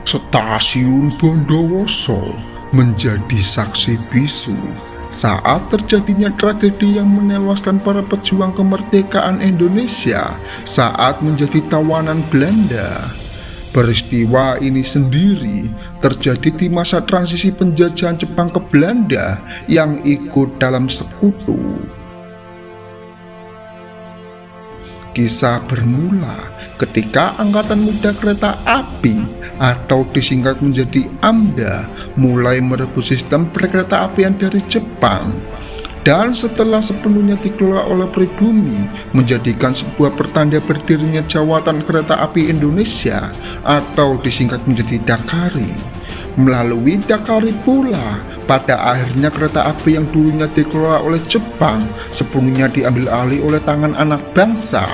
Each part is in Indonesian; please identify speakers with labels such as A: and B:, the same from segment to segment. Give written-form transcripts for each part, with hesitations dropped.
A: Stasiun Bondowoso menjadi saksi bisu saat terjadinya tragedi yang menewaskan para pejuang kemerdekaan Indonesia saat menjadi tawanan Belanda. Peristiwa ini sendiri terjadi di masa transisi penjajahan Jepang ke Belanda yang ikut dalam sekutu. Kisah bermula ketika Angkatan Muda Kereta Api atau disingkat menjadi AMDA mulai merebut sistem perkeretaapian dari Jepang, dan setelah sepenuhnya dikelola oleh pribumi menjadikan sebuah pertanda berdirinya Jawatan Kereta Api Indonesia atau disingkat menjadi Dakari. Melalui Dakari pula pada akhirnya kereta api yang dulunya dikelola oleh Jepang sepenuhnya diambil alih oleh tangan anak bangsa.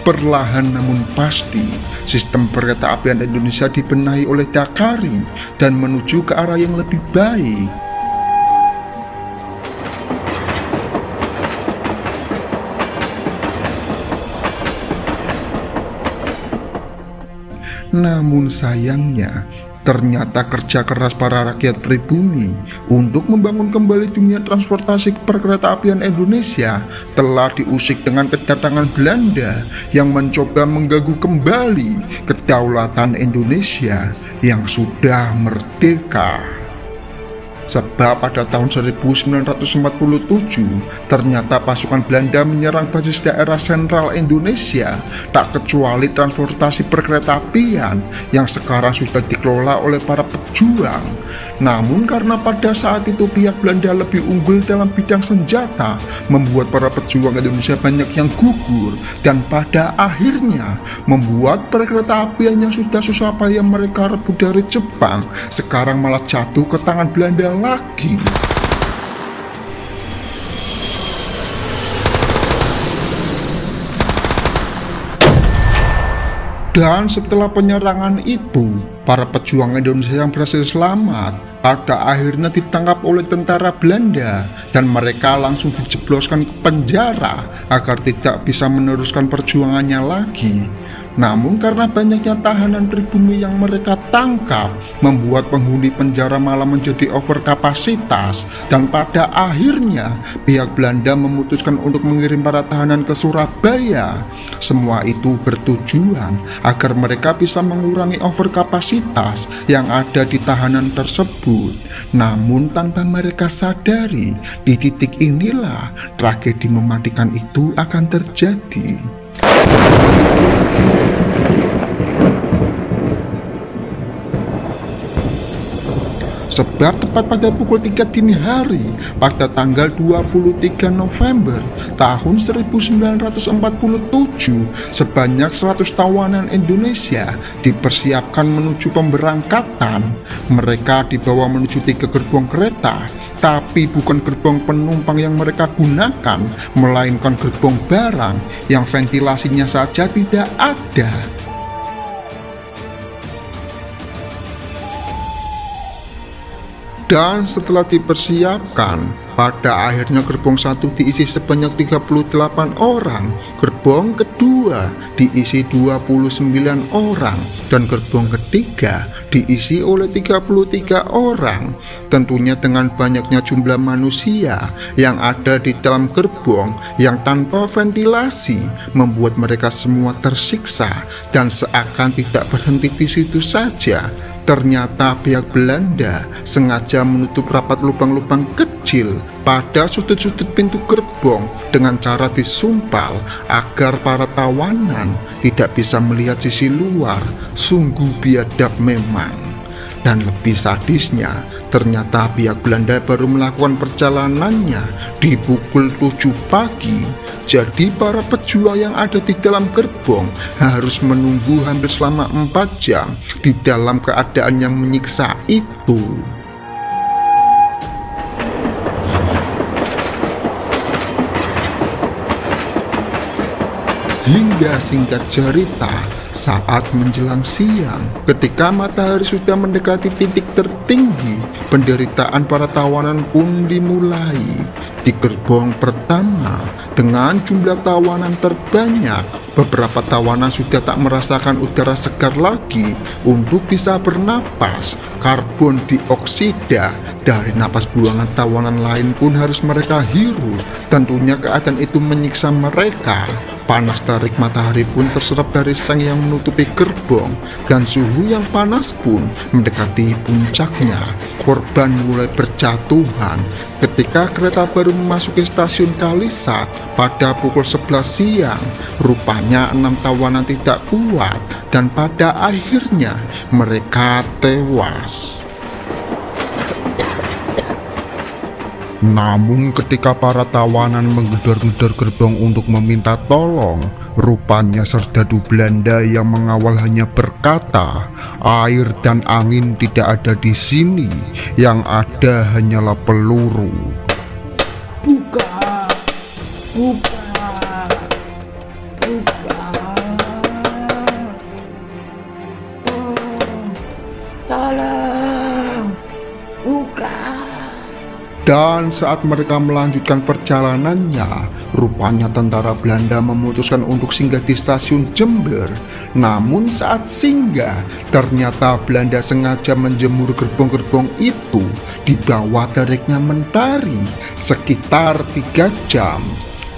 A: Perlahan namun pasti, sistem perkeretaapian Indonesia dibenahi oleh Dakari dan menuju ke arah yang lebih baik. Namun sayangnya, ternyata kerja keras para rakyat pribumi untuk membangun kembali dunia transportasi perkeretaapian Indonesia telah diusik dengan kedatangan Belanda yang mencoba mengganggu kembali kedaulatan Indonesia yang sudah merdeka. Sebab pada tahun 1947 ternyata pasukan Belanda menyerang basis daerah sentral Indonesia, tak kecuali transportasi perkeretaapian yang sekarang sudah dikelola oleh para pejuang. Namun karena pada saat itu pihak Belanda lebih unggul dalam bidang senjata, membuat para pejuang Indonesia banyak yang gugur, dan pada akhirnya membuat perkeretaapian yang sudah susah payah mereka rebut dari Jepang sekarang malah jatuh ke tangan Belanda lagi. Dan setelah penyerangan itu, para pejuang Indonesia yang berhasil selamat pada akhirnya ditangkap oleh tentara Belanda dan mereka langsung dijebloskan ke penjara agar tidak bisa meneruskan perjuangannya lagi. Namun karena banyaknya tahanan pribumi yang mereka tangkap, membuat penghuni penjara malah menjadi overkapasitas, dan pada akhirnya pihak Belanda memutuskan untuk mengirim para tahanan ke Surabaya. Semua itu bertujuan agar mereka bisa mengurangi overkapasitas yang ada di tahanan tersebut. Namun tanpa mereka sadari, di titik inilah tragedi mematikan itu akan terjadi. Sebab tepat pada pukul 3 dini hari pada tanggal 23 November tahun 1947 sebanyak 100 tawanan Indonesia dipersiapkan menuju pemberangkatan. Mereka dibawa menuju 3 gerbong kereta, tapi bukan gerbong penumpang yang mereka gunakan, melainkan gerbong barang yang ventilasinya saja tidak ada. Dan setelah dipersiapkan, pada akhirnya gerbong 1 diisi sebanyak 38 orang, gerbong kedua diisi 29 orang, dan gerbong ketiga diisi oleh 33 orang. Tentunya dengan banyaknya jumlah manusia yang ada di dalam gerbong yang tanpa ventilasi membuat mereka semua tersiksa, dan seakan tidak berhenti di situ saja. Ternyata pihak Belanda sengaja menutup rapat lubang-lubang kecil pada sudut-sudut pintu gerbong dengan cara disumpal agar para tawanan tidak bisa melihat sisi luar. Sungguh biadab memang. Dan lebih sadisnya, ternyata pihak Belanda baru melakukan perjalanannya di pukul 7 pagi. Jadi para pejuang yang ada di dalam gerbong harus menunggu hampir selama 4 jam di dalam keadaan yang menyiksa itu. Hingga singkat cerita, Saat menjelang siang, ketika matahari sudah mendekati titik tertinggi, penderitaan para tawanan pun dimulai. Di gerbong pertama, dengan jumlah tawanan terbanyak, beberapa tawanan sudah tak merasakan udara segar lagi untuk bisa bernapas. Karbon dioksida dari napas buangan tawanan lain pun harus mereka hirup. Tentunya keadaan itu menyiksa mereka. Panas terik matahari pun terserap dari seng yang menutupi gerbong, dan suhu yang panas pun mendekati puncaknya. Korban mulai berjatuhan ketika kereta baru memasuki stasiun Kalisat pada pukul 11 siang. Rupanya 6 tawanan tidak kuat dan pada akhirnya mereka tewas. Namun ketika para tawanan menggedor-gedor gerbong untuk meminta tolong, rupanya serdadu Belanda yang mengawal hanya berkata, air dan angin tidak ada di sini, yang ada hanyalah peluru.
B: Buka, buka, buka. Tolong, buka.
A: Dan saat mereka melanjutkan perjalanannya, rupanya tentara Belanda memutuskan untuk singgah di stasiun Jember. Namun saat singgah, ternyata Belanda sengaja menjemur gerbong-gerbong itu di bawah teriknya mentari sekitar 3 jam.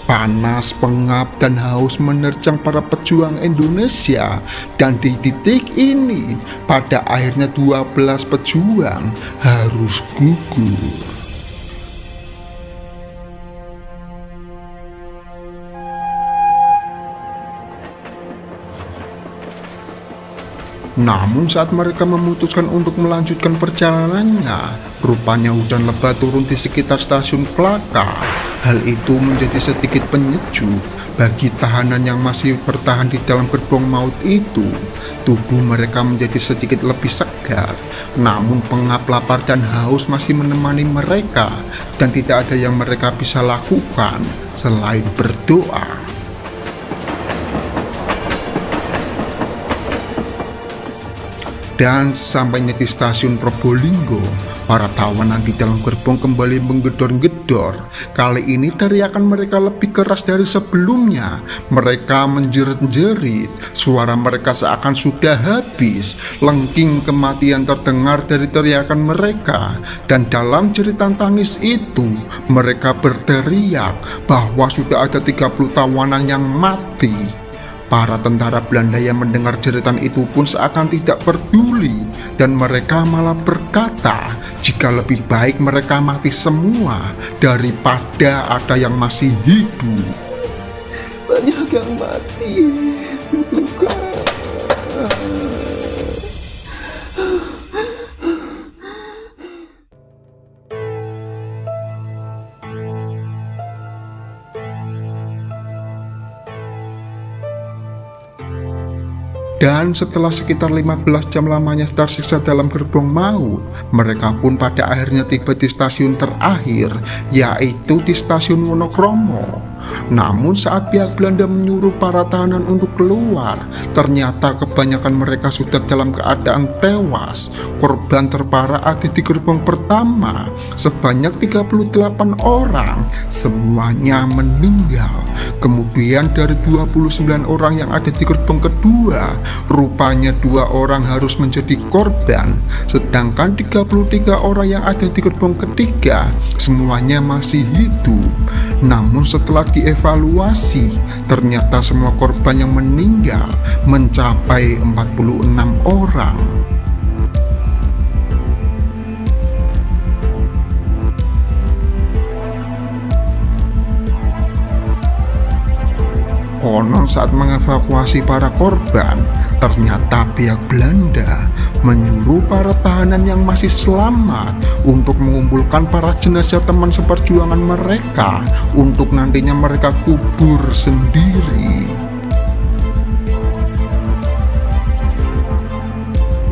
A: Panas, pengap, dan haus menerjang para pejuang Indonesia, dan di titik ini pada akhirnya 12 pejuang harus gugur. Namun saat mereka memutuskan untuk melanjutkan perjalanannya, rupanya hujan lebat turun di sekitar stasiun Klaka. Hal itu menjadi sedikit penyejuk bagi tahanan yang masih bertahan di dalam gerbong maut itu. Tubuh mereka menjadi sedikit lebih segar, namun pengap, lapar, dan haus masih menemani mereka, dan tidak ada yang mereka bisa lakukan selain berdoa. Dan sesampainya di stasiun Probolinggo, para tawanan di dalam gerbong kembali menggedor-gedor. Kali ini teriakan mereka lebih keras dari sebelumnya. Mereka menjerit-jerit, suara mereka seakan sudah habis. Lengking kematian terdengar dari teriakan mereka. Dan dalam jeritan tangis itu, mereka berteriak bahwa sudah ada 30 tawanan yang mati. Para tentara Belanda yang mendengar jeritan itu pun seakan tidak peduli, dan mereka malah berkata jika lebih baik mereka mati semua daripada ada yang masih hidup.
B: Banyak yang mati. Bukan.
A: Dan setelah sekitar 15 jam lamanya tersiksa dalam gerbong maut, mereka pun pada akhirnya tiba di stasiun terakhir, yaitu di stasiun Wonokromo. Namun saat pihak Belanda menyuruh para tahanan untuk keluar, ternyata kebanyakan mereka sudah dalam keadaan tewas. Korban terparah ada di gerbong pertama, sebanyak 38 orang, semuanya meninggal. Kemudian dari 29 orang yang ada di gerbong kedua, rupanya 2 orang harus menjadi korban, sedangkan 33 orang yang ada di gerbong ketiga semuanya masih hidup. Namun setelah dievaluasi, ternyata semua korban yang meninggal mencapai 46 orang. Konon saat mengevakuasi para korban, ternyata pihak Belanda menyuruh para tahanan yang masih selamat untuk mengumpulkan para jenazah teman seperjuangan mereka untuk nantinya mereka kubur sendiri.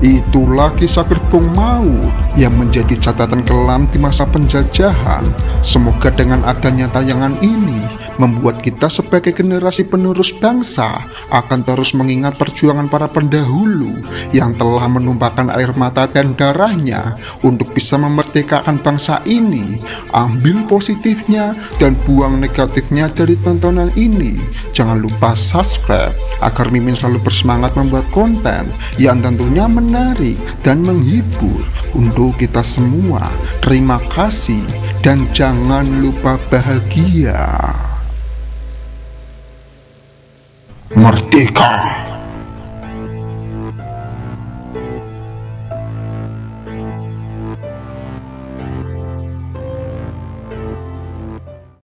A: Itulah kisah Gerbong Maut yang menjadi catatan kelam di masa penjajahan. Semoga dengan adanya tayangan ini membuat kita sebagai generasi penerus bangsa akan terus mengingat perjuangan para pendahulu yang telah menumpahkan air mata dan darahnya untuk bisa memerdekakan bangsa ini. Ambil positifnya dan buang negatifnya dari tontonan ini. Jangan lupa subscribe agar Mimin selalu bersemangat membuat konten yang tentunya menarik dan menghibur untuk kita semua. Terima kasih dan jangan lupa bahagia. Merdeka!